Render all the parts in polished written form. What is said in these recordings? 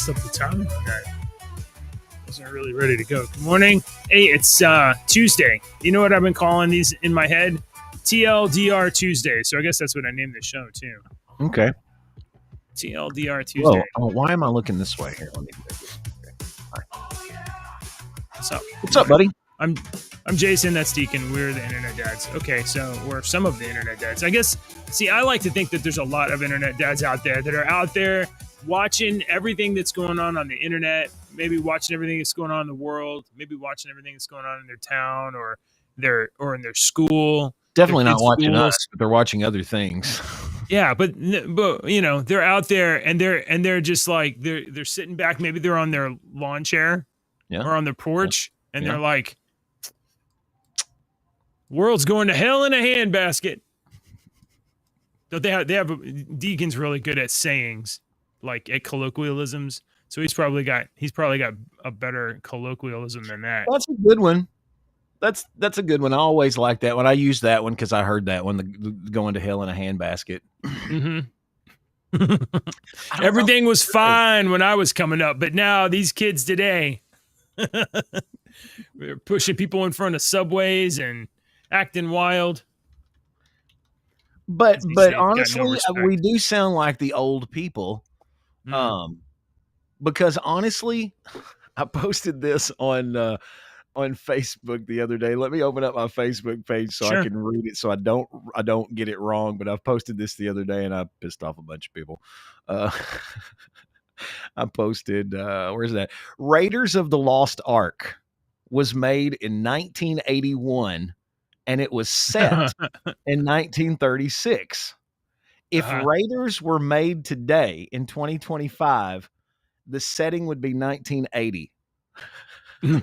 messed up the timing on that. Wasn't really ready to go. Good morning. Hey, it's Tuesday. You know what I've been calling these in my head? TLDR Tuesday. So I guess that's what I named the show too. Okay. TLDR Tuesday. Whoa. Oh, why am I looking this way here? Let me do this. Okay. What's up? What's up, buddy? I'm Jason. That's Deacon. We're the Internet Dads. Okay, so we're some of the Internet Dads. I guess. See, I like to think that there's a lot of Internet Dads out there that are out there watching everything that's going on the internet. Maybe watching everything that's going on in the world. Maybe watching everything that's going on in their town or in their school. Definitely not watching us, but they're watching other things. Yeah, but you know, they're out there and they're just like they're sitting back. Maybe they're on their lawn chair or on their porch, and they're like, "World's going to hell in a handbasket." But they have Deacon's really good at sayings, like at colloquialisms. So he's probably got a better colloquialism than that. That's a good one. That's a good one. I always like that one. I use that one because I heard that one, the going to hell in a handbasket. Mm-hmm. Everything was fine when I was coming up, but now these kids today, they're pushing people in front of subways and acting wild. But honestly, we do sound like the old people. Because honestly, I posted this on Facebook the other day. Let me open up my Facebook page so I can read it, so I don't get it wrong. But I've posted this the other day, and I pissed off a bunch of people. I posted, where's that? Raiders of the Lost Ark was made in 1981, and it was set in 1936. If Raiders were made today in 2025, the setting would be 1980. Oh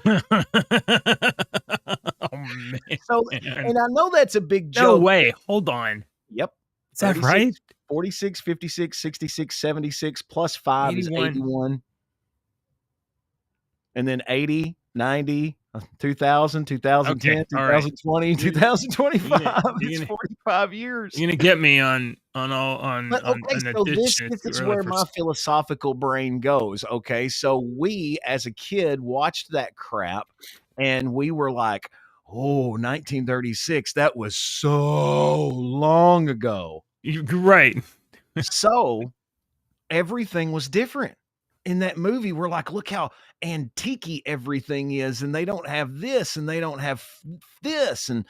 man! So, and I know that's a big joke. No way. Hold on. Yep. Is that right? 46, 56, 66, 76 plus 5 81. Is 81. And then 80, 90, 2000, 2010, 2020, 2025. It's 45 years. You're gonna get me on this is where my philosophical brain goes. Okay, so we as a kid watched that crap, and we were like, "Oh, 1936. That was so long ago." You're right. So everything was different. In that movie, we're like, look how antique everything is, and they don't have this, and they don't have this, and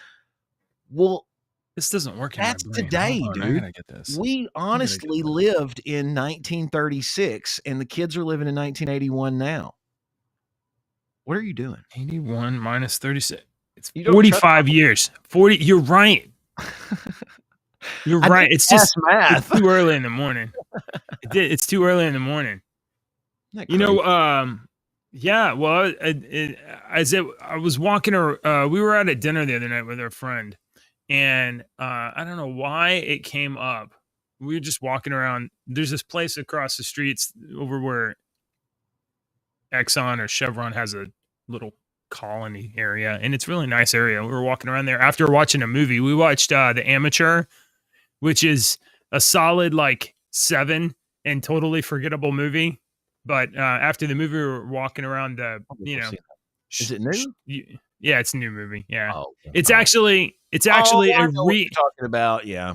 this doesn't work. That's today, dude. I gotta get this. We honestly lived in 1936, and the kids are living in 1981 now. What are you doing? 81 minus 36. It's 45 years. 40. You're right. You're right. It's just math. It's too early in the morning. It's too early in the morning. You know, yeah. Well, I was walking, we were out at dinner the other night with our friend, and I don't know why it came up. We were just walking around. There's this place across the streets over where Exxon or Chevron has a little colony area, and it's a really nice area. We were walking around there after watching a movie. We watched The Amateur, which is a solid like 7 and totally forgettable movie. But after the movie, we were walking around is it new? Yeah, it's a new movie. Yeah, it's actually I know what you're talking about. Yeah,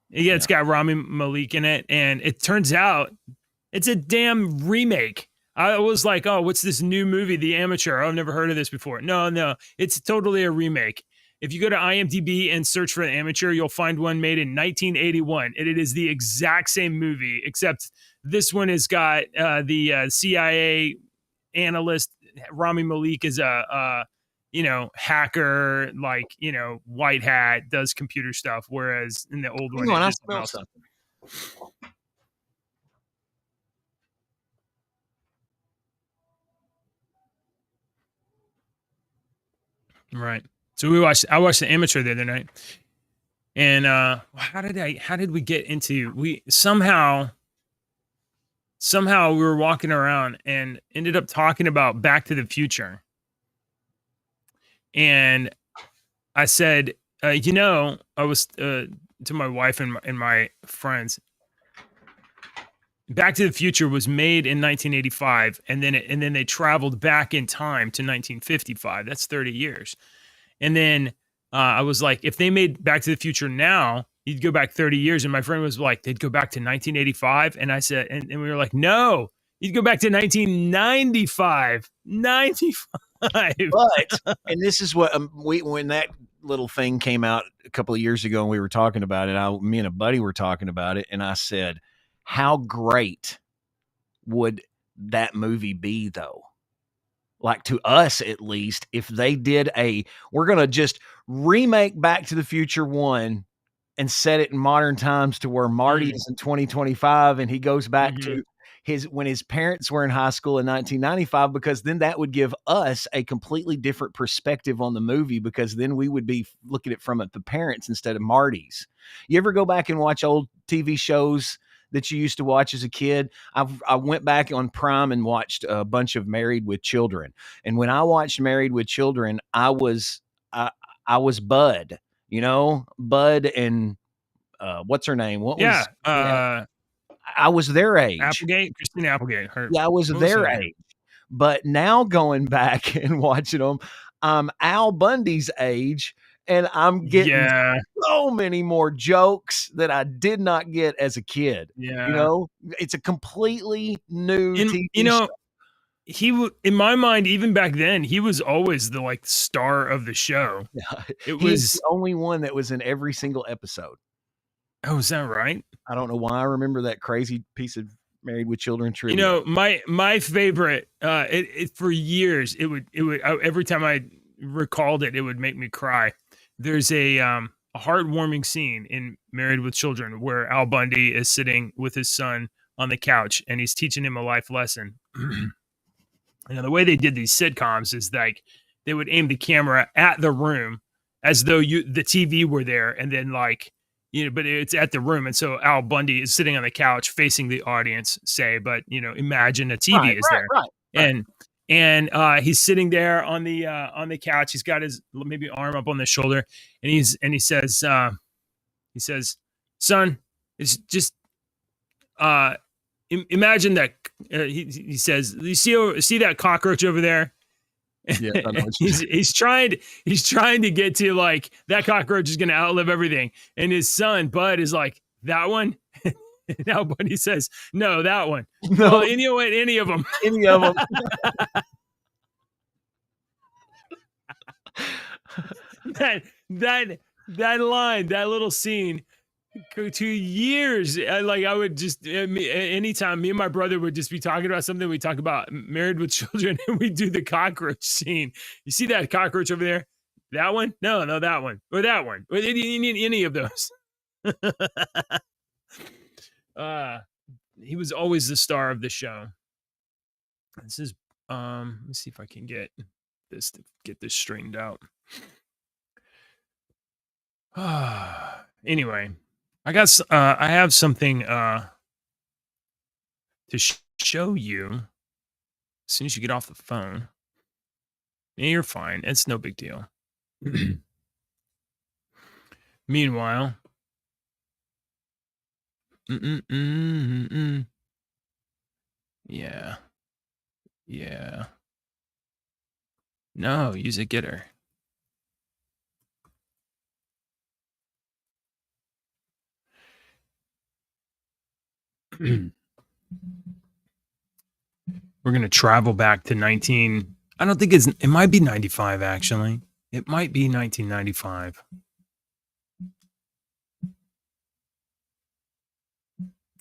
it's got Rami Malek in it, and it turns out it's a damn remake. I was like, oh, what's this new movie, The Amateur? I've never heard of this before. No, it's totally a remake. If you go to IMDb and search for The Amateur, you'll find one made in 1981, and it is the exact same movie, except this one has got the CIA analyst Rami Malek is a hacker, like, white hat, does computer stuff, whereas in the old one, I smell something. Right. So I watched The Amateur the other night, and how did we get into, somehow we were walking around and ended up talking about Back to the Future. And I said, I was to my wife and my friends, Back to the Future was made in 1985, and then they traveled back in time to 1955. That's 30 years. And then I was like, if they made Back to the Future now, you'd go back 30 years. And my friend was like, they'd go back to 1985. And I said, and we were like, no, you'd go back to 1995. 95. But, and this is what when that little thing came out a couple of years ago and we were talking about it, me and a buddy were talking about it, and I said, how great would that movie be, though? Like, to us, at least, if they did we're going to just remake Back to the Future 1 and set it in modern times to where Marty is in 2025 and he goes back to when his parents were in high school in 1995, because then that would give us a completely different perspective on the movie, because then we would be looking at it from the parents instead of Marty's. You ever go back and watch old TV shows that you used to watch as a kid? I went back on Prime and watched a bunch of Married with Children. And when I watched Married with Children, I was Bud, Bud and what's her name? I was their age. Christina Applegate. I was their age. But now going back and watching them, I'm Al Bundy's age, and I'm getting so many more jokes that I did not get as a kid. Yeah. It's a completely new TV show. He in my mind, even back then, he was always the star of the show. Yeah. He was the only one that was in every single episode. Oh, is that right? I don't know why I remember that crazy piece of Married with Children trivia. My favorite, for years, it would every time I recalled it, it would make me cry. There's a heartwarming scene in Married with Children where Al Bundy is sitting with his son on the couch and he's teaching him a life lesson. The way they did these sitcoms is they would aim the camera at the room as though the TV were there, and then but it's at the room. And so Al Bundy is sitting on the couch facing the audience, but imagine a TV is there. Right. And he's sitting there on the couch. He's got his maybe arm up on the shoulder, and he says, son, it's just, imagine that, he says, you see that cockroach over there? Yeah, I know he's trying to get to that cockroach is going to outlive everything. And his son, Bud, is like, that one? Now Buddy says, no, that one. No, well, any of them. Any of them. that line, that little scene, 2 years. I would just, anytime me and my brother would just be talking about something, we talk about Married with Children, and we do the cockroach scene. You see that cockroach over there? That one? No, that one. Or that one. Or any of those. He was always the star of the show. This is, let me see if I can get this straightened out. Anyway, I have something to show you as soon as you get off the phone. Yeah, you're fine. It's no big deal. Meanwhile, yeah. No, use a getter. We're going to travel back to I don't think it might be 95, actually. It might be 1995.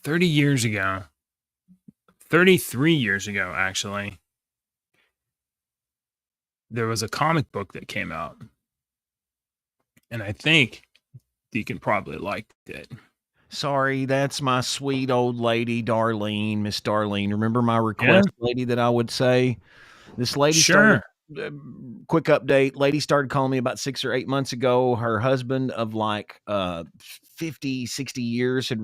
30 years ago. 33 years ago, actually. There was a comic book that came out. And I think Deacon probably liked it. Sorry, that's my sweet old lady, Darlene, Miss Darlene. Remember my request lady that I would say? This lady started, quick update, lady started calling me about 6 or 8 months ago. Her husband of 50, 60 years had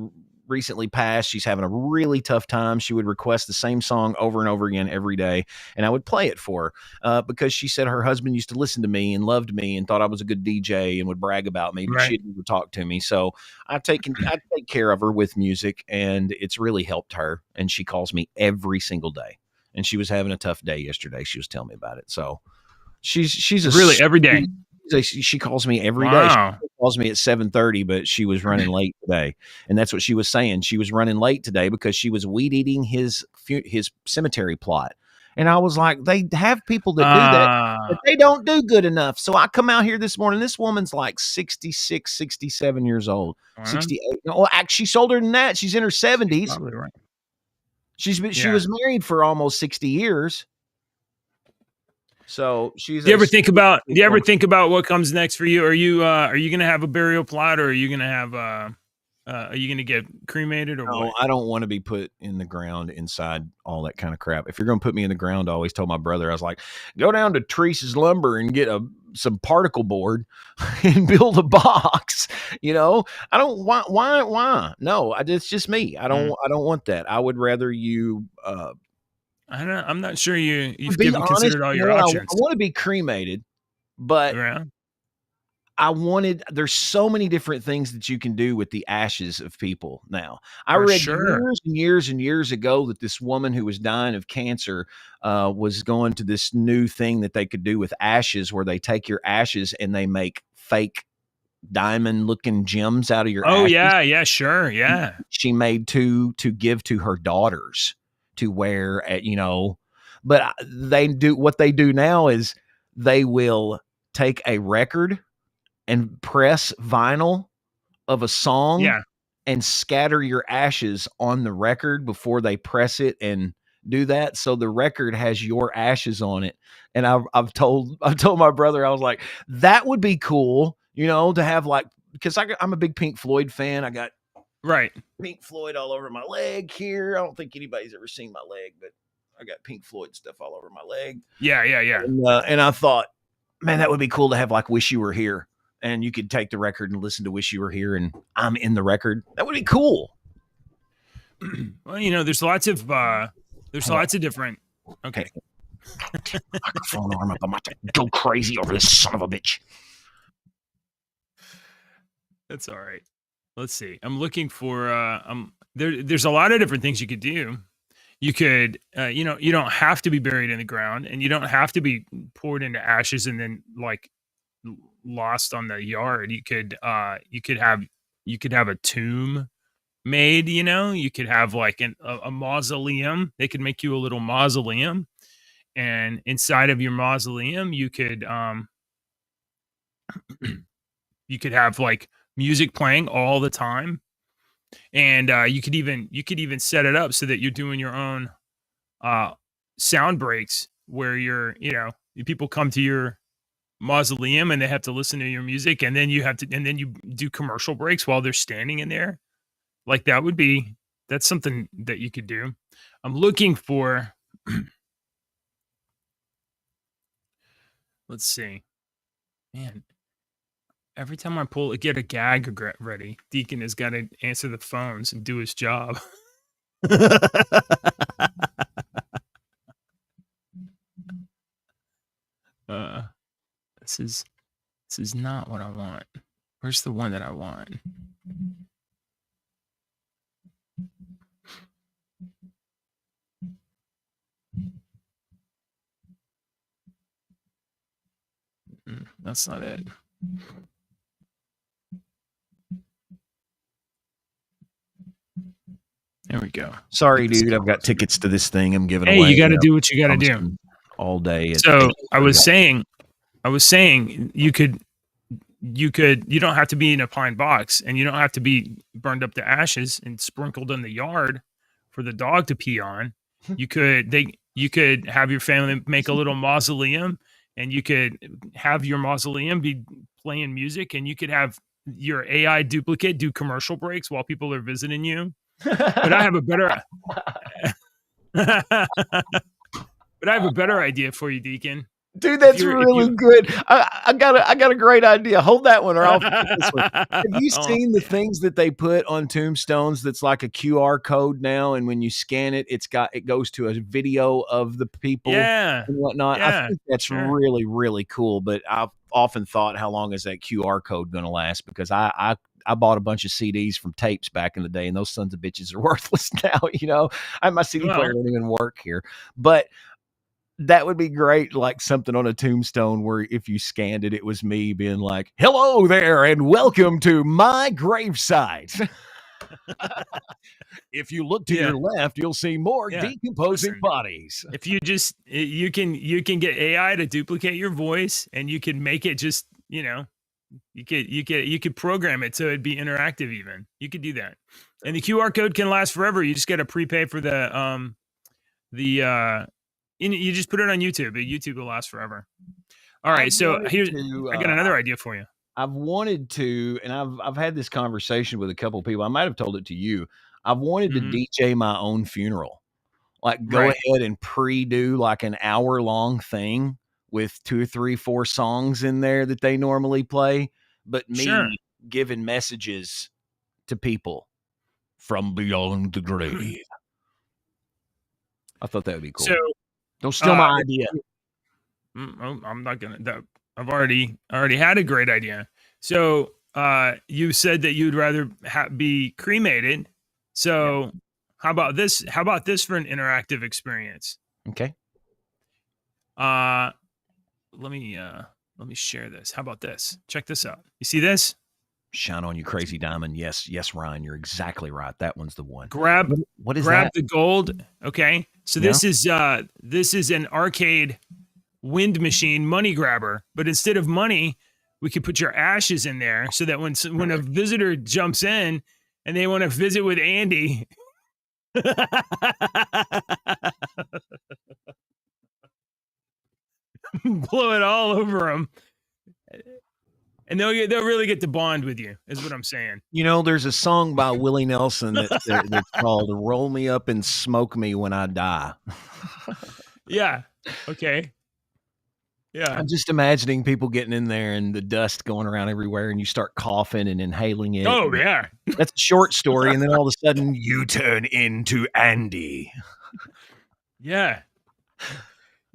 recently passed. She's having a really tough time. She would request the same song over and over again every day, and I would play it for her because she said her husband used to listen to me and loved me and thought I was a good DJ and would brag about me, but she didn't even talk to me. So I take care of her with music, and it's really helped her. And she calls me every single day. And she was having a tough day yesterday. She was telling me about it. So she's really every day. She calls me every day. She calls me at 7:30, but she was running late today. And that's what she was saying. She was running late today because she was weed eating his cemetery plot. And I was like, they have people that do that, but they don't do good enough. So I come out here this morning. This woman's like 66, 67 years old, 68. Well, actually, she's older than that. She's in her 70s. Probably right. She was married for almost 60 years. So she's. Do you ever think about what comes next for you? Are you going to have a burial plot, or are you going to have are you going to get cremated, or what? I don't want to be put in the ground inside all that kind of crap. If you're going to put me in the ground, I always told my brother, I was like, go down to Teresa's Lumber and get some particle board and build a box. You know, I don't want why? No, it's just me. I don't want that. I would rather you. I'm not sure you've considered all your options. I want to be cremated, but there's so many different things that you can do with the ashes of people now. I read years and years and years ago that this woman who was dying of cancer was going to this new thing that they could do with ashes, where they take your ashes and they make fake diamond looking gems out of your ashes. Yeah, sure. Yeah. She made two to give to her daughters to wear at, but what they do now is they will take a record and press vinyl of a song and scatter your ashes on the record before they press it and do that. So the record has your ashes on it. And I've told my brother, I was like, that would be cool, to have because I'm a big Pink Floyd fan. I got Pink Floyd all over my leg here. I don't think anybody's ever seen my leg, but I got Pink Floyd stuff all over my leg. Yeah. And I thought, man, that would be cool to have Wish You Were Here. And you could take the record and listen to Wish You Were Here, and I'm in the record. That would be cool. Well, there's lots of different. Okay. Microphone arm up. I'm about to go crazy over this son of a bitch. That's all right. Let's see. I'm looking for there's a lot of different things you could do. You could you don't have to be buried in the ground, and you don't have to be poured into ashes and then lost on the yard. You could have a tomb made. You could have a mausoleum. They could make you a little mausoleum, and inside of your mausoleum you could have music playing all the time, and you could even set it up so that you're doing your own sound breaks, where people come to your mausoleum and they have to listen to your music, and then you do commercial breaks while they're standing in there. That's something that you could do. I'm looking for let's see, man, every time I get a gag ready, Deacon has got to answer the phones and do his job. This is not what I want. Where's the one that I want? That's not it. There we go. Sorry, dude. I've got tickets to this thing I'm giving away. Hey, you got to do what you got to do all day. So I was saying you don't have to be in a pine box, and you don't have to be burned up to ashes and sprinkled in the yard for the dog to pee on. You could have your family make a little mausoleum, and you could have your mausoleum be playing music, and you could have your AI duplicate do commercial breaks while people are visiting you. But I have a better idea for you, Deacon. Dude, that's really good. I I got a great idea. Hold that one, or I'll forget this one. Have you seen the things that they put on tombstones that's like a QR code now, and when you scan it, it goes to a video of the people Yeah. and whatnot? I Yeah. think that's Sure. really, really cool. But I've often thought, how long is that QR code going to last? Because I bought a bunch of CDs from tapes back in the day, and those sons of bitches are worthless now. My CD player don't even work here, but that would be great, like something on a tombstone where if you scanned it, it was me being like, "Hello there, and welcome to my gravesite." If you look to your left, you'll see more decomposing bodies. If you just you can get AI to duplicate your voice, and you can make it just you could program it so it'd be interactive. Even you could do that, and the QR code can last forever. You just got to prepay for you just put it on YouTube. YouTube will last forever. All right, so I got another idea for you. I've wanted to, and I've had this conversation with a couple of people. I might have told it to you. I've wanted to DJ my own funeral, like go ahead and pre-do like an hour-long thing with 2, 3, 4 songs in there that they normally play, but me giving messages to people from beyond the grave. I thought that would be cool. So, don't steal my idea. I'm not gonna. I've already had a great idea. So you said that you'd rather be cremated. So how about this? How about this for an interactive experience? Okay. Let me share this. How about this? Check this out. You see this? Shine on you, crazy diamond. Yes, Ryan, you're exactly right. That one's the one. What is that? The gold. Okay. So this is an arcade wind machine money grabber, but instead of money, we could put your ashes in there so that when a visitor jumps in and they want to visit with Andy, blow it all over them, and they'll really get to bond with you, is what I'm saying. There's a song by Willie Nelson that's called "Roll Me Up and Smoke Me When I Die." Yeah. Okay. Yeah. I'm just imagining people getting in there and the dust going around everywhere, and you start coughing and inhaling it. Oh, yeah. That's a short story, and then all of a sudden you turn into Andy. Yeah.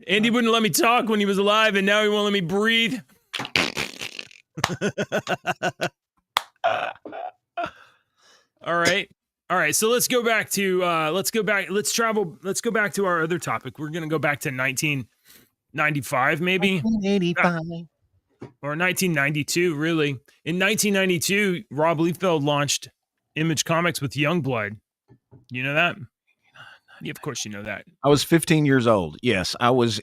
Andy wouldn't let me talk when he was alive, and now he won't let me breathe. All right. So let's go back to let's go back to our other topic. We're gonna go back to 1995, maybe 1985 or 1992. Really, in 1992, Rob Liefeld launched Image Comics with Youngblood. You know that? Yeah, of course you know that. I was 15 years old. Yes, I was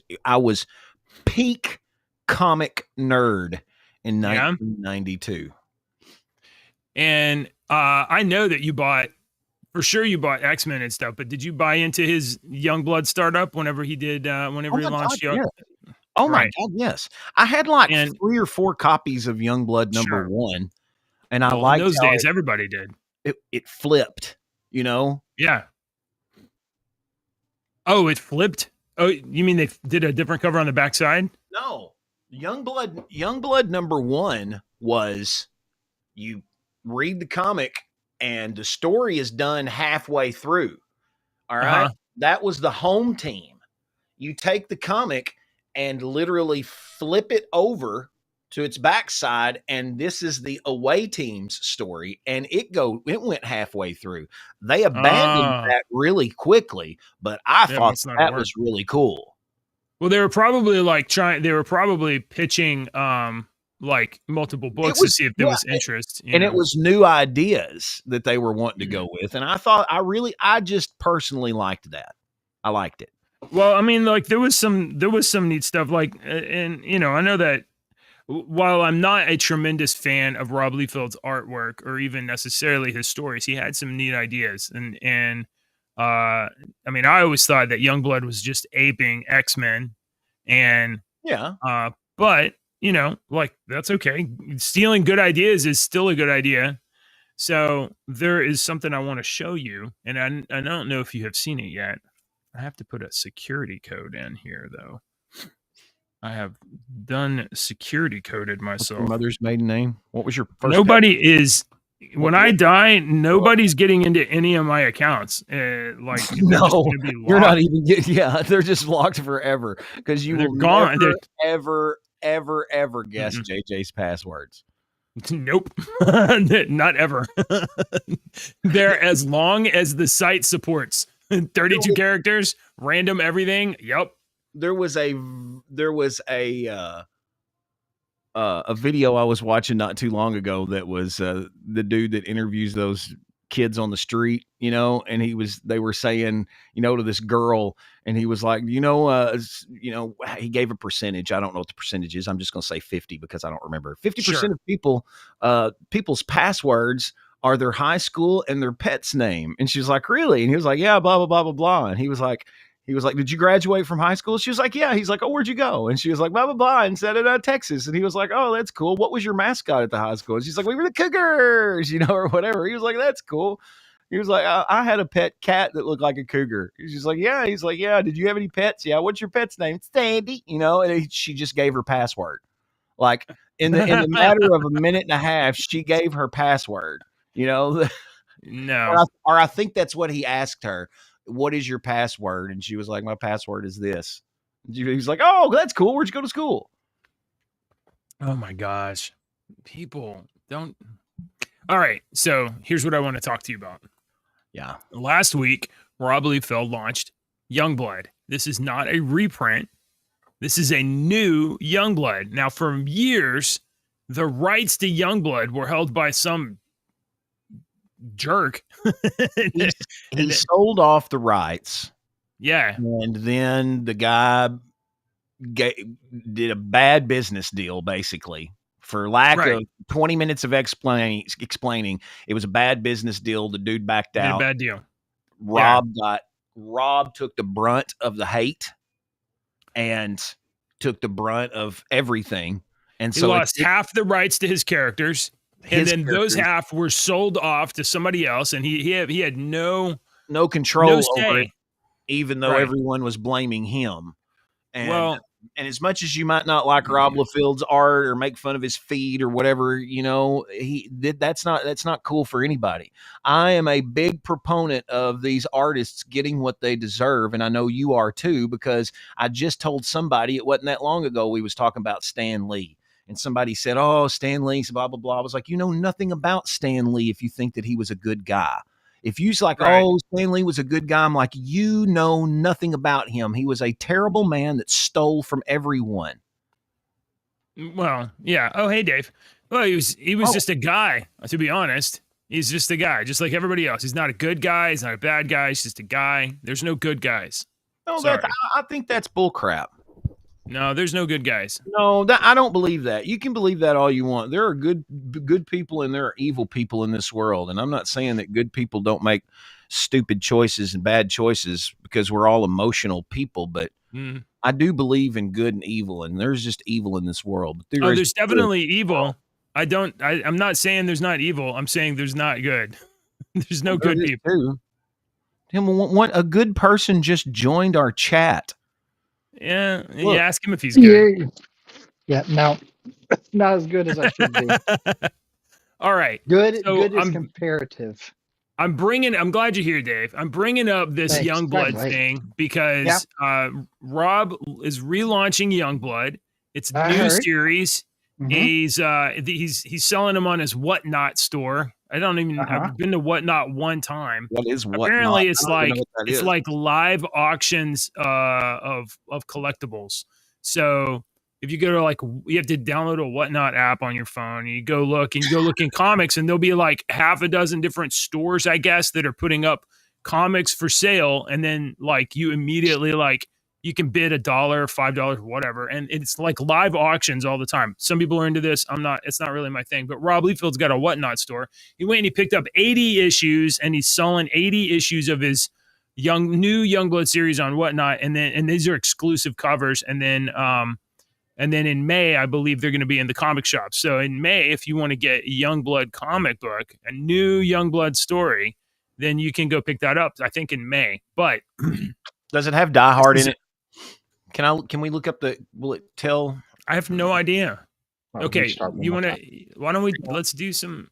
peak comic nerd in 1992. And I know that you bought X-Men and stuff, but did you buy into his Youngblood startup whenever he did he launched Young? Yeah. Oh my God, yes. I had like 3 or 4 copies of Youngblood #1, and I liked in those days everybody did. It flipped, Yeah. Oh, it flipped? Oh, you mean they did a different cover on the backside? No. Youngblood #1 was, you read the comic and the story is done halfway through. All right. That was the home team. You take the comic and literally flip it over to its backside, and this is the away team's story, and it went halfway through. They abandoned that really quickly, but I thought that was really cool. Well, they were probably pitching like multiple books to see if there was interest. It was new ideas that they were wanting to go with. And I thought I just personally liked that. I liked it. Well, I mean, like there was some neat stuff, like, and I know that while I'm not a tremendous fan of Rob Liefeld's artwork or even necessarily his stories, he had some neat ideas. And I mean, I always thought that Youngblood was just aping X-Men, and but like that's okay. Stealing good ideas is still a good idea. So there is something I want to show you, and I don't know if you have seen it yet. I have to put a security code in here though. I have done security coded What's your myself. mother's maiden name? What was your first Nobody is when I die, nobody's getting into any of my accounts. Like they're just No, gonna be you're not locked. even yeah, they're just locked forever because you They're will gone. never, ever, ever, ever guess Mm-mm. JJ's passwords. Nope. Not ever. They're as long as the site supports. 32 characters, random everything. Yep. There was a video I was watching not too long ago that was the dude that interviews those kids on the street, you know, and they were saying, you know, to this girl, and he was like, he gave a percentage. I don't know what the percentage is. I'm just going to say 50 because I don't remember. 50% of people, people's passwords are their high school and their pet's name. And she was like, really? And he was like, yeah, blah, blah, blah, blah, blah. And he was like, did you graduate from high school? She was like, yeah. He's like, oh, where'd you go? And she was like, blah, blah, blah. And said it Texas. And he was like, oh, that's cool. What was your mascot at the high school? And she's like, we were the Cougars, you know, or whatever. He was like, that's cool. He was like, I had a pet cat that looked like a cougar. She's like, yeah. He's like, yeah. Did you have any pets? Yeah. What's your pet's name? Sandy, you know, and she just gave her password. Like in the matter of a minute and a half, she gave her password, you know? No. Or I think that's what he asked her. What is your password? And she was like, my password is this. He's like, oh, that's cool. Where'd you go to school? Oh my gosh. People don't. All right. So here's what I want to talk to you about. Yeah. Last week, Rob Liefeld launched Youngblood. This is not a reprint. This is a new Youngblood. Now, for years, the rights to Youngblood were held by some jerk. he sold off the rights. Yeah. And then the guy did a bad business deal, basically. For lack of 20 minutes of explaining, it was a bad business deal. The dude backed out. A bad deal. Rob took the brunt of the hate and took the brunt of everything. And he lost half the rights to his characters. And then those half were sold off to somebody else, and he had no control over it, even though everyone was blaming him. And and as much as you might not like Rob Liefeld's art or make fun of his feed or whatever, you know, that's not cool for anybody. I am a big proponent of these artists getting what they deserve, and I know you are too, because I just told somebody, it wasn't that long ago, we was talking about Stan Lee. And somebody said, oh, Stan Lee, blah, blah, blah. I was like, you know nothing about Stan Lee if you think that he was a good guy. If you're like, oh, Stan Lee was a good guy, I'm like, you know nothing about him. He was a terrible man that stole from everyone. Well, yeah. Oh, hey, Dave. Well, he was just a guy, to be honest. He's just a guy, just like everybody else. He's not a good guy. He's not a bad guy. He's just a guy. There's no good guys. No, I think that's bullcrap. No, there's no good guys. No, I don't believe that. You can believe that all you want. There are good people and there are evil people in this world. And I'm not saying that good people don't make stupid choices and bad choices, because we're all emotional people. But I do believe in good and evil, and there's just evil in this world. But there's definitely evil. I'm not saying there's not evil. I'm saying there's not good. There's no good people. Tim, a good person just joined our chat. Yeah, you ask him if he's good. Yeah, no, not as good as I should be. All right, good is comparative. I'm glad you're here, Dave. I'm bringing up this Youngblood thing because Rob is relaunching Youngblood. It's a new series. Mm-hmm. He's selling them on his Whatnot store. I've been to Whatnot one time. What is Whatnot? Apparently it's like live auctions of collectibles. So if you go to you have to download a Whatnot app on your phone, and you go look in comics, and there'll be like half a dozen different stores, I guess, that are putting up comics for sale. And then you immediately you can bid $1, $5, whatever. And it's like live auctions all the time. Some people are into this. It's not really my thing, but Rob Liefeld's got a Whatnot store. He went and he picked up 80 issues, and he's selling 80 issues of his new Youngblood series on Whatnot. And these are exclusive covers. And then in May, I believe they're going to be in the comic shop. So in May, if you want to get a Youngblood comic book, a new Youngblood story, then you can go pick that up, I think in May. But does it have Die Hard in it? Can we look up will it tell? I have no idea. Well, Okay, you want to? Why don't we? Let's do some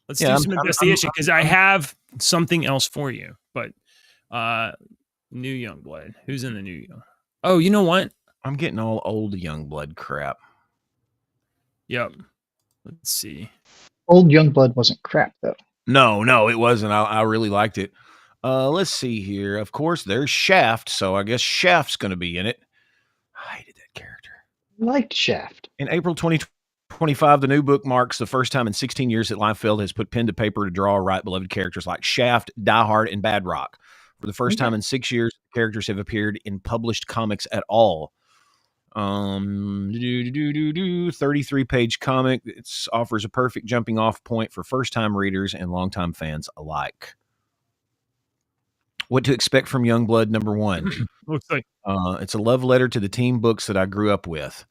investigation because I have something else for you. But new Youngblood. Who's in the new Young? Oh, you know what? I'm getting all old Youngblood crap. Yep. Let's see. Old Youngblood wasn't crap though. No, it wasn't. I really liked it. Let's see here. Of course, there's Shaft, so I guess Shaft's going to be in it. I hated that character. I liked Shaft. In April 2025, the new book marks the first time in 16 years that Liefeld has put pen to paper to draw or write beloved characters like Shaft, Die Hard, and Badrock. For the first time in 6 years, characters have appeared in published comics at all. 33-page comic. It offers a perfect jumping off point for first-time readers and longtime fans alike. What to expect from Youngblood number 1. Looks like it's a love letter to the team books that I grew up with.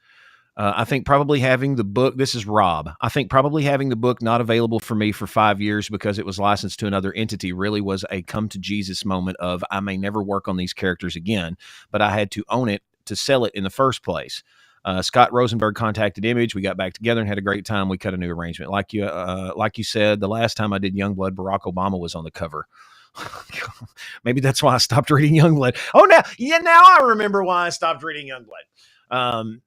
I think probably having the book, this is Rob. I think probably having the book not available for me for 5 years because it was licensed to another entity really was a come to Jesus moment of I may never work on these characters again, but I had to own it to sell it in the first place. Scott Rosenberg contacted Image. We got back together and had a great time. We cut a new arrangement. Like you said, the last time I did Youngblood, Barack Obama was on the cover. Maybe that's why I stopped reading Youngblood. Oh, now I remember why I stopped reading Youngblood.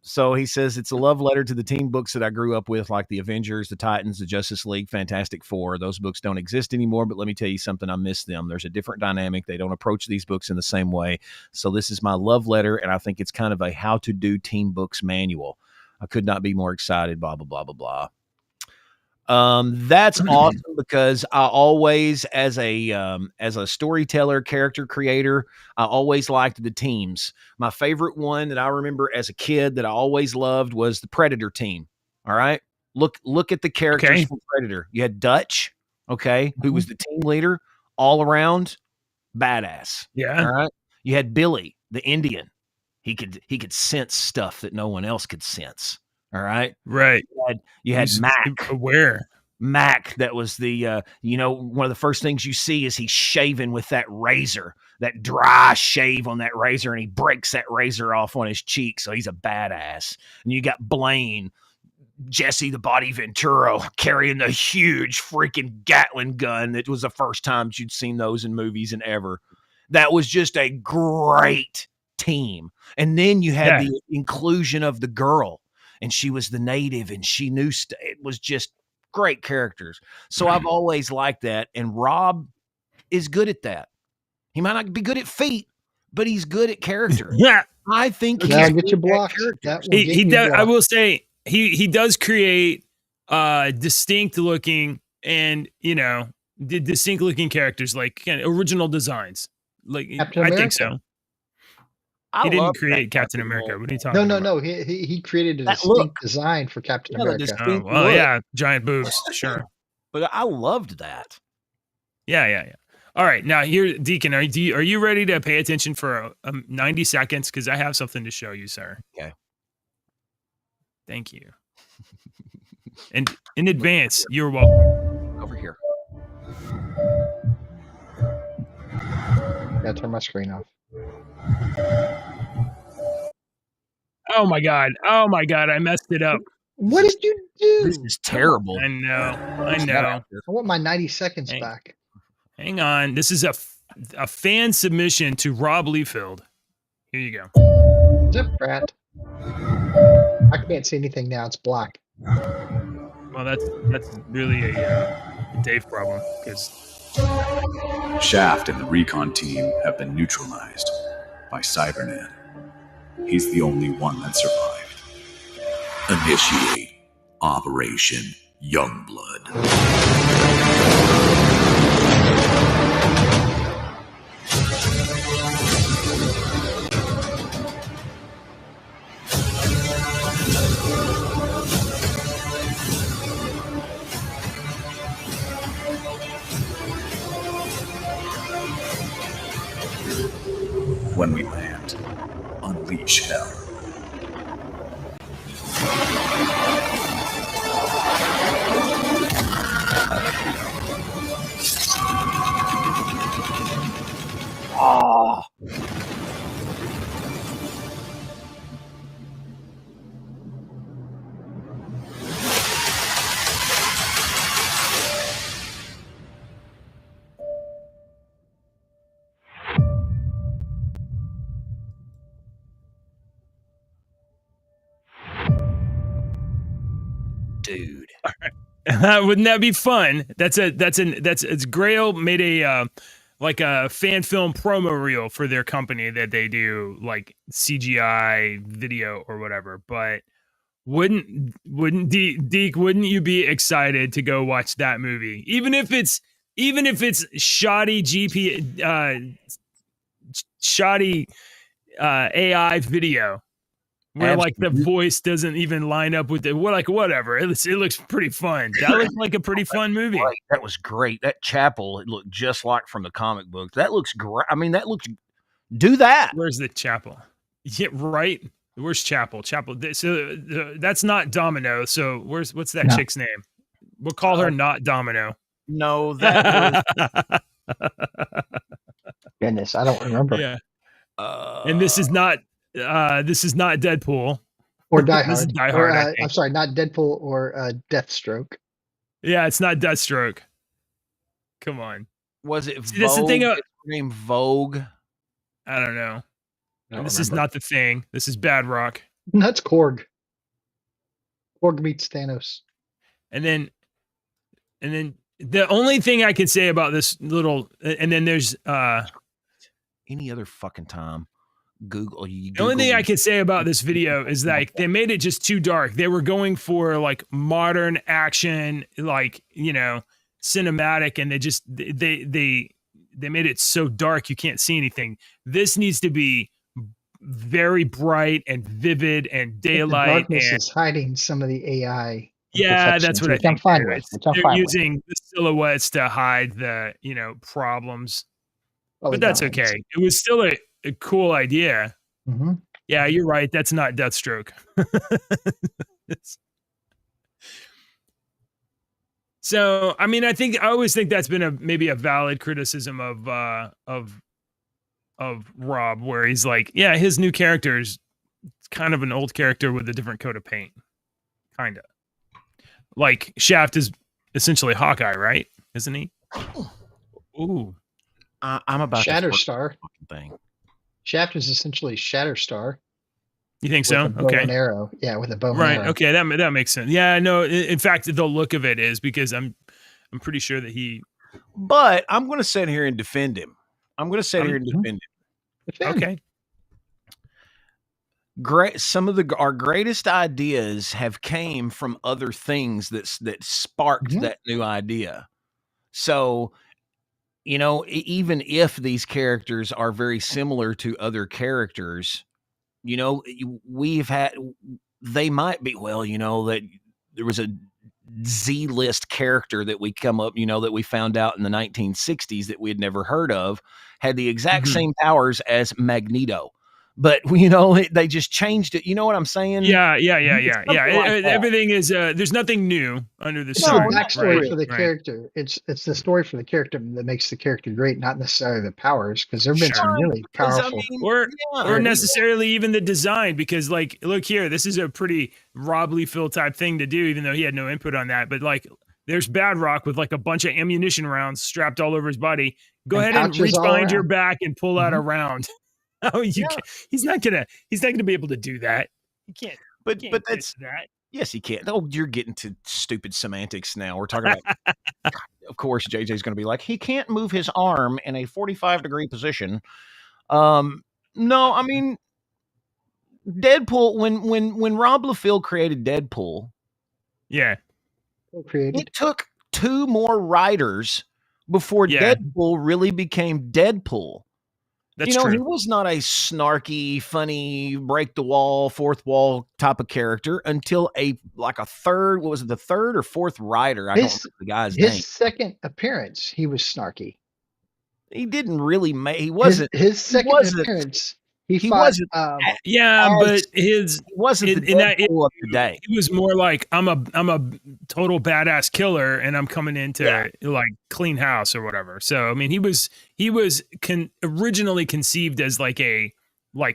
So he says it's a love letter to the team books that I grew up with, like the Avengers, the Titans, the Justice League, Fantastic Four. Those books don't exist anymore, but let me tell you something. I miss them. There's a different dynamic. They don't approach these books in the same way. So this is my love letter, and I think it's kind of a how to do team books manual. I could not be more excited, blah, blah, blah, blah, blah. That's awesome because I always, as a storyteller, character creator, I always liked the teams. My favorite one that I remember as a kid that I always loved was the Predator team. All right. Look at the characters from Predator. You had Dutch, who was the team leader, all around badass. Yeah. All right. You had Billy, the Indian. He could sense stuff that no one else could sense. All right. Right. You had Mac. Aware. Mac, that was the, one of the first things you see is he's shaving with that razor, that dry shave on that razor, and he breaks that razor off on his cheek. So he's a badass. And you got Blaine, Jesse the Body Ventura, carrying the huge freaking Gatling gun. That was the first time you'd seen those in movies and ever. That was just a great team. And then you had the inclusion of the girl. And she was the native, and she knew it was just great characters. So I've always liked that. And Rob is good at that. He might not be good at feet, but he's good at character. Yeah. I think he's get you blocked. He does. I will say he does create distinct looking and, distinct looking characters, like original designs. Like I think so. He didn't create Captain America. What are you talking about? No. He created a distinct design for Captain America. Giant boobs, sure. But I loved that. Yeah. All right, now here, Deacon, are you ready to pay attention for 90 seconds? Because I have something to show you, sir. Okay. Thank you. And in advance, you're welcome. Over here. Gotta turn my screen off. Oh my god! I messed it up. What did you do? This is terrible. I know. I want my 90 seconds back. Hang on. This is a fan submission to Rob Liefeld. Here you go. Zip rat. I can't see anything now. It's black. Well, that's really a Dave problem because Shaft and the recon team have been neutralized by Cybernet. He's the only one that survived. Initiate Operation Youngblood. When we land, unleash hell. dude. Wouldn't that be fun? It's Grail made a like a fan film promo reel for their company that they do like CGI video or whatever. But wouldn't Deke, wouldn't you be excited to go watch that movie? Even if it's shoddy shoddy AI video. Where like the voice doesn't even line up with it. We're like, whatever. It looks pretty fun. That looks like a pretty fun movie. Right. That was great. That chapel, it looked just like from the comic book. That looks great. I mean, that looks. Do that. Where's the chapel? Yeah, right. Where's Chapel? Chapel. So that's not Domino. So what's that chick's name? We'll call her not Domino. No, that was. Goodness, I don't remember. Yeah. And this is not Deadpool or Die Hard. This is Die Hard. I'm sorry, not Deadpool or Deathstroke. Yeah, it's not Deathstroke. Come on. Was it Vogue? That's the thing. Name Vogue. I don't know. This is not the Thing. This is Bad Rock. That's Korg. Korg meets Thanos. And then the only thing I can say about this little, and then there's any other fucking time. Google. The only thing I can say about this video is like they made it just too dark. They were going for like modern action, like, you know, cinematic, and they made it so dark you can't see anything. This needs to be very bright and vivid and daylight. The darkness is hiding some of the AI. Yeah, that's what I think. I'm fine with. They're using the silhouettes to hide the, you know, problems. But that's okay. It was still a cool idea. Mm-hmm. Yeah, you're right. That's not Deathstroke. So, I mean, I always think that's been maybe a valid criticism of Rob, where he's like, yeah, his new character is kind of an old character with a different coat of paint. Kind of. Like Shaft is essentially Hawkeye, right? Isn't he? Ooh. I'm about Shatterstar thing. Shaft is essentially Shatterstar. You think so? Okay. An arrow. Yeah, with a bow. Right. And arrow. Okay. That makes sense. Yeah. No. In fact, the look of it is because I'm pretty sure that he. But I'm going to sit here and defend him. Okay. Great. Some of our greatest ideas have came from other things that sparked that new idea. So, you know, even if these characters are very similar to other characters, you know, they might be, well, you know, that there was a Z-list character that we that we found out in the 1960s that we had never heard of, had the exact same powers as Magneto. But, you know, they just changed it. You know what I'm saying? Yeah. Everything is, there's nothing new under the sun. It's the backstory for the character. It's the story for the character that makes the character great, not necessarily the powers, because there have been some really powerful. Or necessarily even the design, because, like, look here, this is a pretty Rob Liefeld type thing to do, even though he had no input on that. But, like, there's Bad Rock with, like, a bunch of ammunition rounds strapped all over his body. Go ahead and reach behind your back and pull out a round. Oh, he's not gonna be able to do that. He can't. But that's that. Yes, he can. Oh, you're getting to stupid semantics now. We're talking about. Of course, JJ's going to be like, he can't move his arm in a 45-degree position. No, I mean, Deadpool. When Rob Liefeld created Deadpool, it took 2 more writers before Deadpool really became Deadpool. That's true. He was not a snarky, funny, break the wall, fourth wall type of character until the third or fourth writer? I don't remember the guy's name. His second appearance, he was snarky. He didn't really make. He wasn't. His second appearance. He wasn't. But he wasn't in that Deadpool of the day. He was more like, I'm a total badass killer, and I'm coming into like clean house or whatever. So I mean, he was originally conceived as like a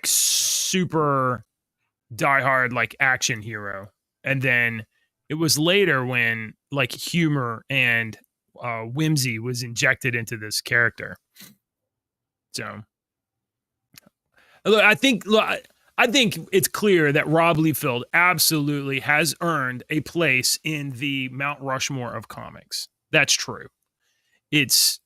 super diehard like action hero, and then it was later when like humor and whimsy was injected into this character. So. Look, I think it's clear that Rob Liefeld absolutely has earned a place in the Mount Rushmore of comics. That's true. It's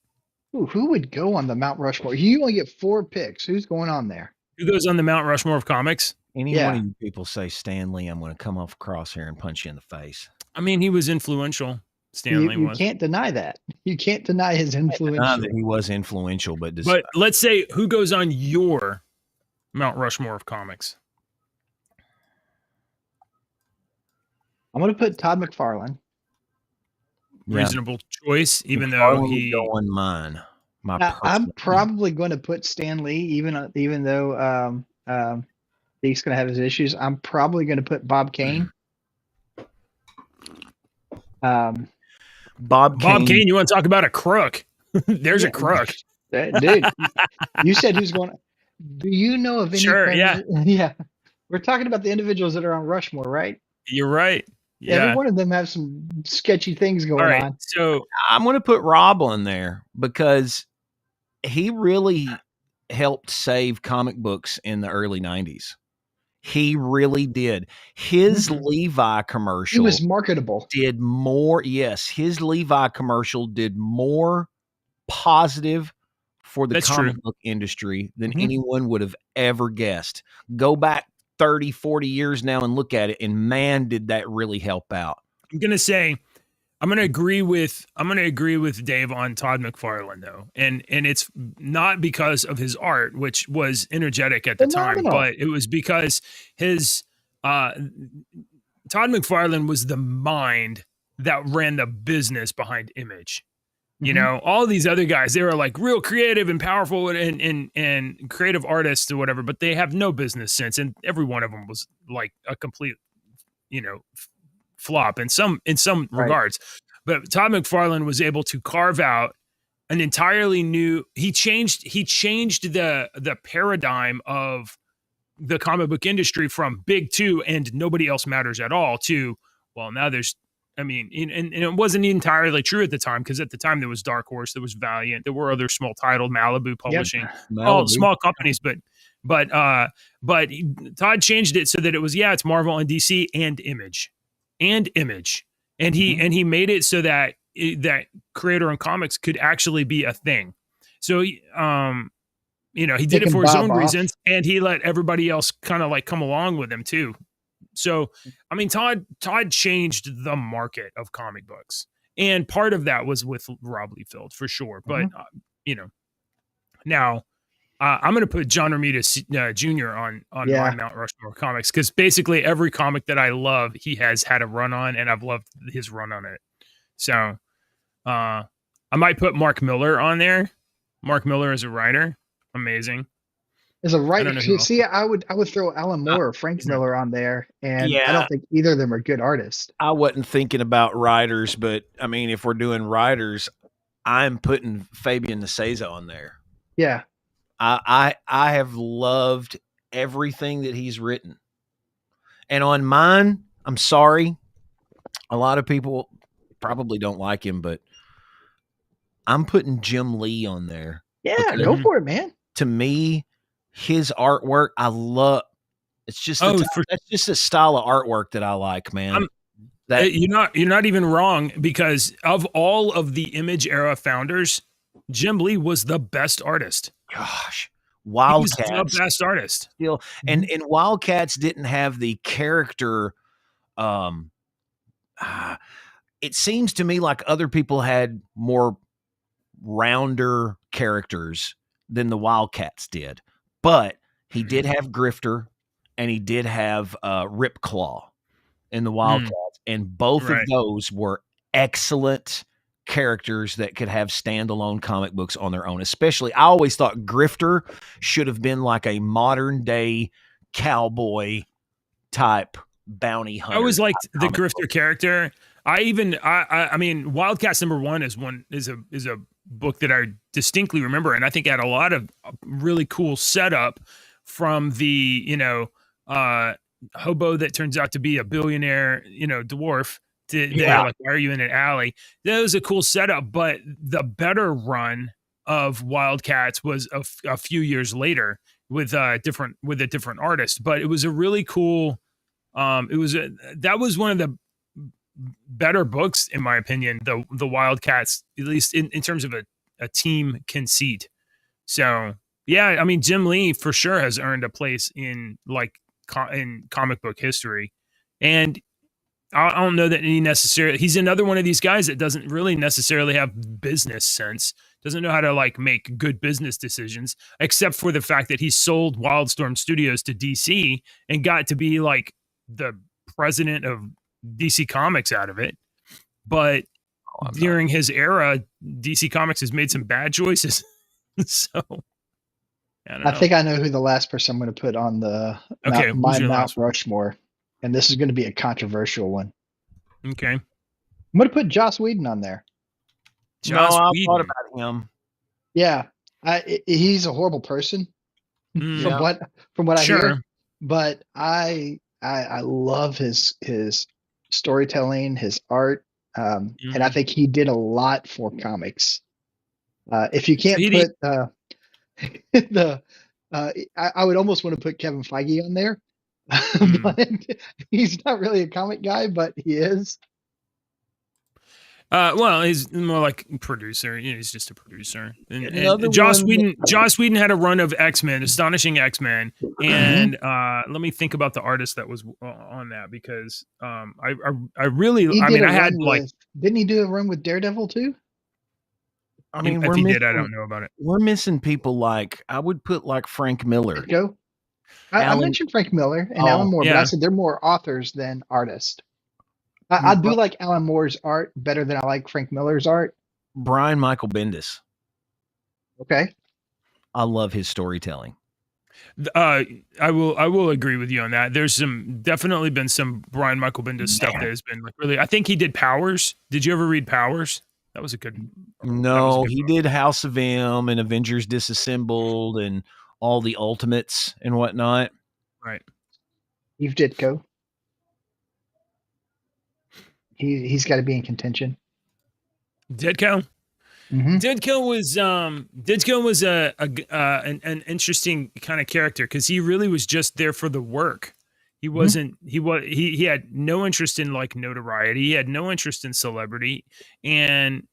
who would go on the Mount Rushmore? You only get 4 picks. Who's going on there? Who goes on the Mount Rushmore of comics? Any one of you people say Stan Lee, I'm going to come off across here and punch you in the face. I mean, he was influential. Stanley you was. Can't deny that. You can't deny his influence. That he was influential, but let's say who goes on your Mount Rushmore of comics? I'm going to put Todd McFarlane. Reasonable choice, even though he go on mine. I'm probably going to put Stan Lee, even though he's going to have his issues. I'm probably going to put Bob Kane. Bob Kane, you want to talk about a crook? There's a crook. Dude, you said who's going. Do you know of any? Sure, yeah. We're talking about the individuals that are on Rushmore, right? You're right. Yeah. Every one of them have some sketchy things going on. So I'm going to put Rob on there because he really helped save comic books in the early 90s. He really did. His Levi commercial. He was marketable. Did more. Yes. His Levi commercial did more positive for the comic book industry than anyone would have ever guessed. Go back 30, 40 years now and look at it, and man, did that really help out. I'm going to agree with Dave on Todd McFarlane though. And it's not because of his art, which was energetic at the time, but it was because his Todd McFarlane was the mind that ran the business behind Image. You know, all these other guys, they were like real creative and powerful and creative artists or whatever, but they have no business sense. And every one of them was like a complete, flop in some regards. But Todd McFarlane was able to carve out an entirely new. He changed the paradigm of the comic book industry from big two and nobody else matters at all to, well, now there's. I mean, and it wasn't entirely true at the time because at the time there was Dark Horse, there was Valiant, there were other small titled Malibu Publishing, all small companies, but Todd changed it so that it was it's Marvel and DC and Image, and he made it so that that creator in comics could actually be a thing. So he did it for his own reasons, and he let everybody else kind of like come along with him too. So, I mean, Todd changed the market of comic books, and part of that was with Rob Liefeld for sure. But now I'm going to put John Romita Jr. on my Mount Rushmore comics because basically every comic that I love, he has had a run on, and I've loved his run on it. So, I might put Mark Miller on there. Mark Miller is a writer, amazing. As a writer, see, I would throw Alan Moore or Frank Miller on there, and I don't think either of them are good artists. I wasn't thinking about writers, but I mean, if we're doing writers, I'm putting Fabian Nicieza on there. Yeah, I have loved everything that he's written, and on mine, I'm sorry, a lot of people probably don't like him, but I'm putting Jim Lee on there. Yeah, go for it, man. To me, his artwork, I love. It's just that's just a style of artwork that I like, man. You're not even wrong, because of all of the Image era founders, Jim Lee was the best artist. Gosh, Wildcats, he was the best artist still, and Wildcats didn't have the character. It seems to me like other people had more rounder characters than the Wildcats did. But he did have Grifter, and he did have Ripclaw in the Wildcats, and both of those were excellent characters that could have standalone comic books on their own. Especially, I always thought Grifter should have been like a modern day cowboy type bounty hunter. I always liked the Grifter character. I mean, Wildcats #1 is a book that I distinctly remember, and I think had a lot of really cool setup from the hobo that turns out to be a billionaire dwarf like, why are you in an alley? That was a cool setup, but the better run of Wildcats was a few years later with a different artist. But it was a really cool. That was one of the better books in my opinion. The Wildcats, at least in terms of a team conceit. So yeah, I mean Jim Lee for sure has earned a place in in comic book history, and I don't know that he's another one of these guys that doesn't really necessarily have business sense, doesn't know how to make good business decisions, except for the fact that he sold Wildstorm Studios to DC and got to be the president of DC Comics out of it. But during his era, DC Comics has made some bad choices. So I think I know who the last person I'm going to put on my Mount Rushmore. And this is going to be a controversial one. Okay. I'm going to put Joss Whedon on there. I thought about him. Yeah. He's a horrible person from what I hear. But I love his storytelling, his art. And I think he did a lot for comics. If you can't I would almost want to put Kevin Feige on there. But he's not really a comic guy, but he is. Well, he's more like a producer. He's just a producer. And Joss Whedon had a run of X-Men, Astonishing X-Men, and let me think about the artist that was on that because didn't he do a run with Daredevil too? I mean, if he did, I don't know about it. We're missing people I would put Frank Miller. Go. I mentioned Frank Miller and Alan Moore, but I said they're more authors than artists. I do like Alan Moore's art better than I like Frank Miller's art. Brian Michael Bendis. Okay. I love his storytelling. I will agree with you on that. There's definitely been some Brian Michael Bendis stuff that has been really. I think he did Powers. Did you ever read Powers? That was a good. No, he did House of M and Avengers Disassembled and all the Ultimates and whatnot. Right. Eve Ditko. He's got to be in contention. Ditko. Mm-hmm. Ditko was an interesting kind of character because he really was just there for the work. He wasn't. He had no interest in notoriety. He had no interest in celebrity, and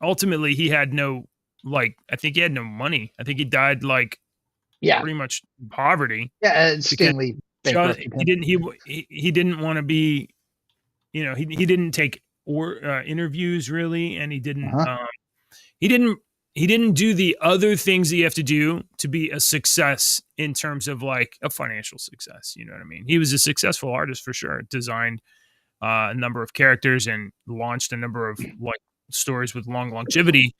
ultimately he had no I think he had no money. I think he died pretty much poverty. Yeah, Stanley. He didn't want to be. He didn't take interviews really, and he didn't. He didn't do the other things that you have to do to be a success in terms of a financial success. You know what I mean? He was a successful artist for sure. Designed a number of characters and launched a number of stories with long longevity.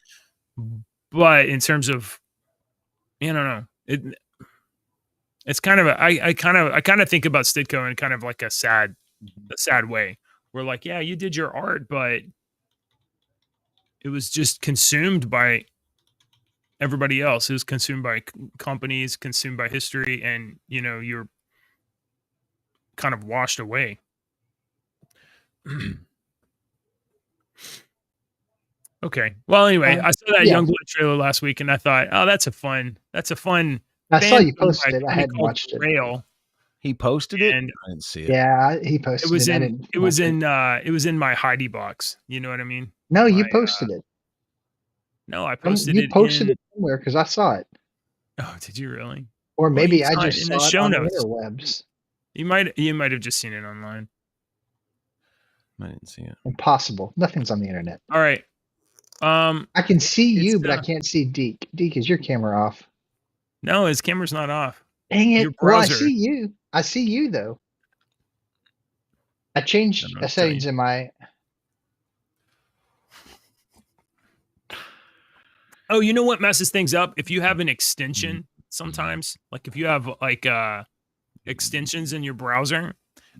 But in terms of, I don't know, it's kind of I kind of think about Ditko in kind of a sad way. We're yeah, you did your art, but it was just consumed by everybody else. It was consumed by companies, consumed by history, and you're kind of washed away. Okay. Well, anyway, I saw that Youngblood trailer last week, and I thought, oh, that's a fun. I saw you posted it. I hadn't watched it. Rail. He posted it, and I didn't see it. Yeah, he posted it. It was in my Heidi box. You know what I mean? No, you posted it. No, I posted it. You posted it somewhere because I saw it. Oh, did you really? Or maybe I just saw the show notes. The interwebs. You might have just seen it online. I didn't see it. Impossible. Nothing's on the internet. All right. I can see you, but I can't see Deke. Deke, is your camera off? No, his camera's not off. Dang it. Well, I see you. I see you, though. I changed settings in my... Oh, you know what messes things up? If you have an extension, sometimes, if you have extensions in your browser,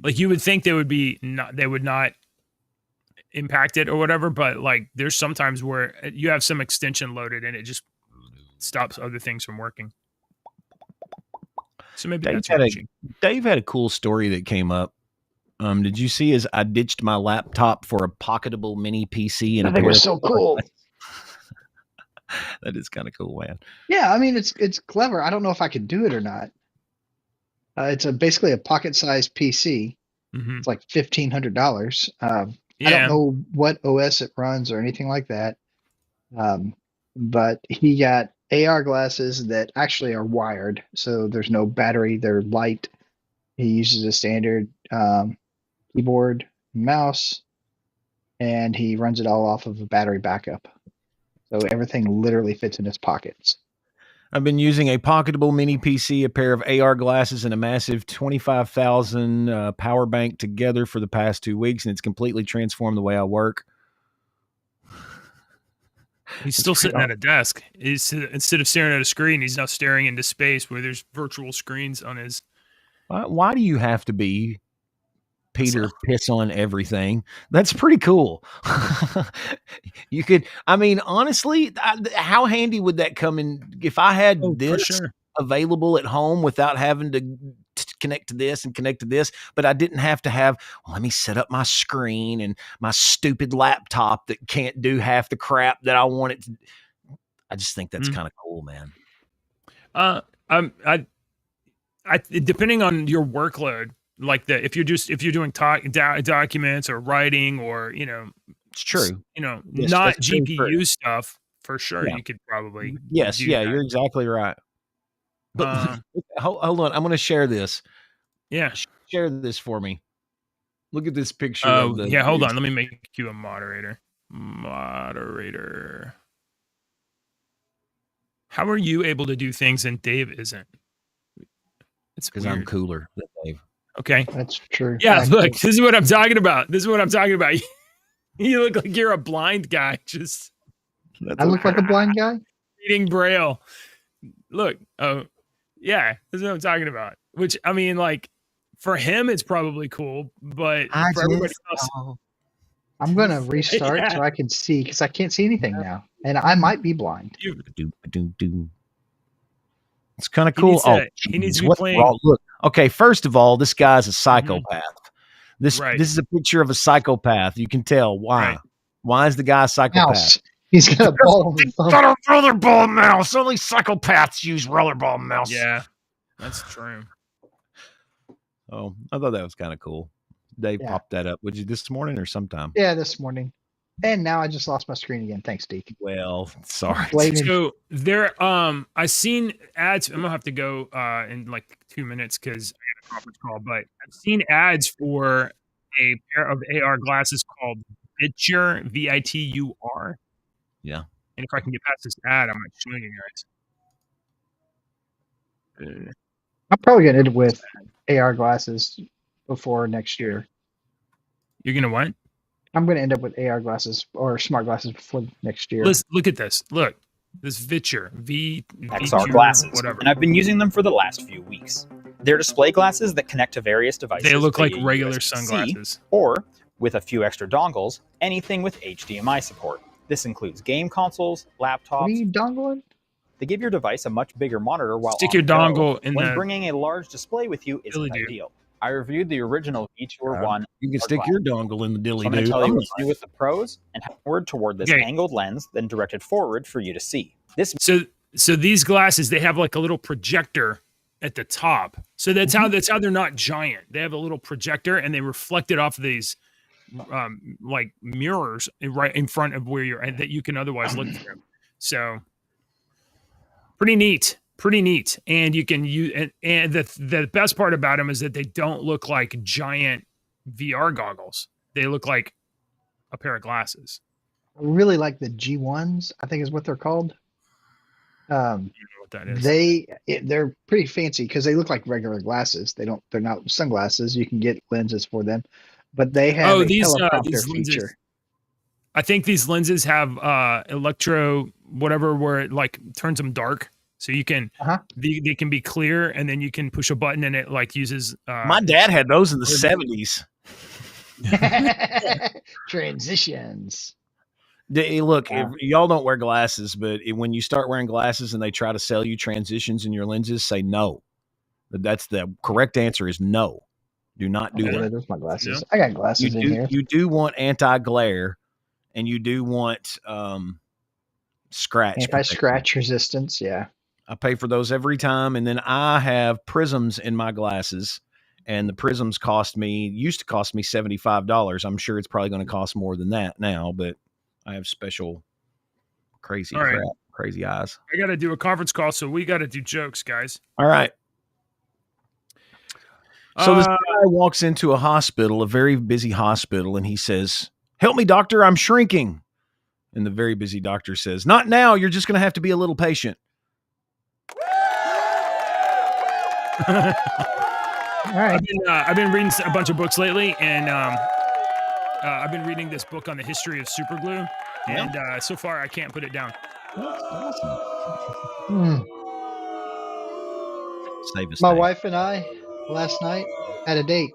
you would think they would not impact it or whatever, but there's sometimes where you have some extension loaded and it just stops other things from working. So maybe Dave had a cool story that came up. Did you see I ditched my laptop for a pocketable mini PC and I think it was so cool. That is kind of cool, man. Yeah, I mean it's clever. I don't know if I could do it or not. It's basically a pocket-sized PC. Mm-hmm. It's like $1,500. Yeah. I don't know what OS it runs or anything like that. But he got AR glasses that actually are wired, so there's no battery. They're light. He uses a standard keyboard, mouse, and he runs it all off of a battery backup. So everything literally fits in his pockets. I've been using a pocketable mini PC, a pair of AR glasses, and a massive 25,000 power bank together for the past 2 weeks, and it's completely transformed the way I work. He's still sitting at a desk. Instead of staring at a screen, he's now staring into space where there's virtual screens on his. Why do you have to be Peter piss on everything? That's pretty cool. You could, I mean, honestly, how handy would that come in if I had this available at home without having to connect to this and connect to this, but I didn't have to have, well, let me set up my screen and my stupid laptop that can't do half the crap that I want it to. I just think that's kind of cool, man. I depending on your workload, like if you're doing documents or writing or, it's true. Yes, not GPU stuff, for sure. Yeah. You could probably. Yes. Yeah. That. You're exactly right. But hold on. I'm going to share this. Yeah. Share this for me. Look at this picture. Hold on. Let me make you a moderator. How are you able to do things and Dave isn't? It's because I'm cooler than Dave. Okay. That's true. Yeah. Look, this is what I'm talking about. You look like you're a blind guy. I look like a blind guy? Reading Braille. Look. Oh, yeah. This is what I'm talking about. Which, I mean, like, for him, it's probably cool. But for everybody else. I'm going to restart so I can see, because I can't see anything now. And I might be blind. It's kind of cool. He needs to be playing. Look. Okay, first of all, this guy's a psychopath. This is a picture of a psychopath. You can tell why. Right. Why is the guy a psychopath? Mouse. He's got a ball. Got a rollerball mouse. Only psychopaths use rollerball mouse. Yeah, that's true. Oh, I thought that was kind of cool. Dave popped that up. Would you this morning or sometime? Yeah, this morning. And now I just lost my screen again. Thanks, Deke. Well, sorry. So there, I seen ads. I'm gonna have to go in like 2 minutes because I got a conference call. But I've seen ads for a pair of AR glasses called Vitur, Vitur. Yeah. And if I can get past this ad, I might show you guys. I'm probably gonna end up with AR glasses before next year. You're gonna what? I'm going to end up with AR glasses or smart glasses before next year. Look at this. Look, this Vitur, XR glasses, whatever. And I've been using them for the last few weeks. They're display glasses that connect to various devices. They look like regular sunglasses. Or, with a few extra dongles, anything with HDMI support. This includes game consoles, laptops. What are you dongling? They give your device a much bigger monitor while stick your dongle in when bringing a large display with you isn't ideal. I reviewed the original Vitur 1. You can stick your dongle in the dilly-doo. I'm going to tell you what to do with the pros and word toward this angled lens, then directed forward for you to see. So these glasses, they have like a little projector at the top. So that's how they're not giant. They have a little projector and they reflect it off of these like mirrors right in front of where you're and that you can otherwise look through. So pretty neat. And you can use and the best part about them is that they don't look like giant VR goggles. They look like a pair of glasses. I really like the G1s, I think is what they're called. You know what that is. They're pretty fancy because they look like regular glasses. They're not sunglasses. You can get lenses for them, but they have these teleprompter lenses, feature. I think these lenses have electro whatever where it like turns them dark. So you can, they can be clear, and then you can push a button, and it like uses. My dad had those in the 70s. Transitions. Look, if y'all don't wear glasses, but when you start wearing glasses and they try to sell you transitions in your lenses, say no. That's the correct answer is no. Do not do that. There's my glasses. Yeah. I got glasses in here. You do want anti-glare, and you do want scratch. Anti-scratch resistance. Yeah. I pay for those every time. And then I have prisms in my glasses, and the prisms used to cost me $75. I'm sure it's probably going to cost more than that now, but I have special crazy eyes. I got to do a conference call, so we got to do jokes, guys. All right. So this guy walks into a hospital, a very busy hospital, and he says, "Help me, doctor, I'm shrinking." And the very busy doctor says, "Not now, you're just going to have to be a little patient." All right. I've been reading a bunch of books lately, and I've been reading this book on the history of superglue, and so far I can't put it down. That's awesome. My wife and I last night had a date.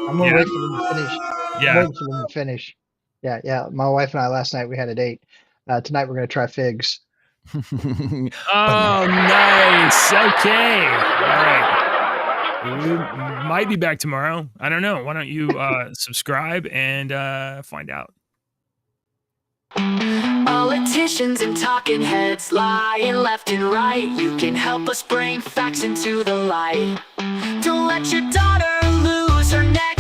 I'm gonna wait for them to finish. Yeah. I'm waiting for them to finish. Yeah. My wife and I last night we had a date. Tonight we're gonna try figs. Oh, nice. Okay. All right. We might be back tomorrow. I don't know. Why don't you subscribe and find out? Politicians and talking heads lying left and right. You can help us bring facts into the light. Don't let your daughter lose her neck.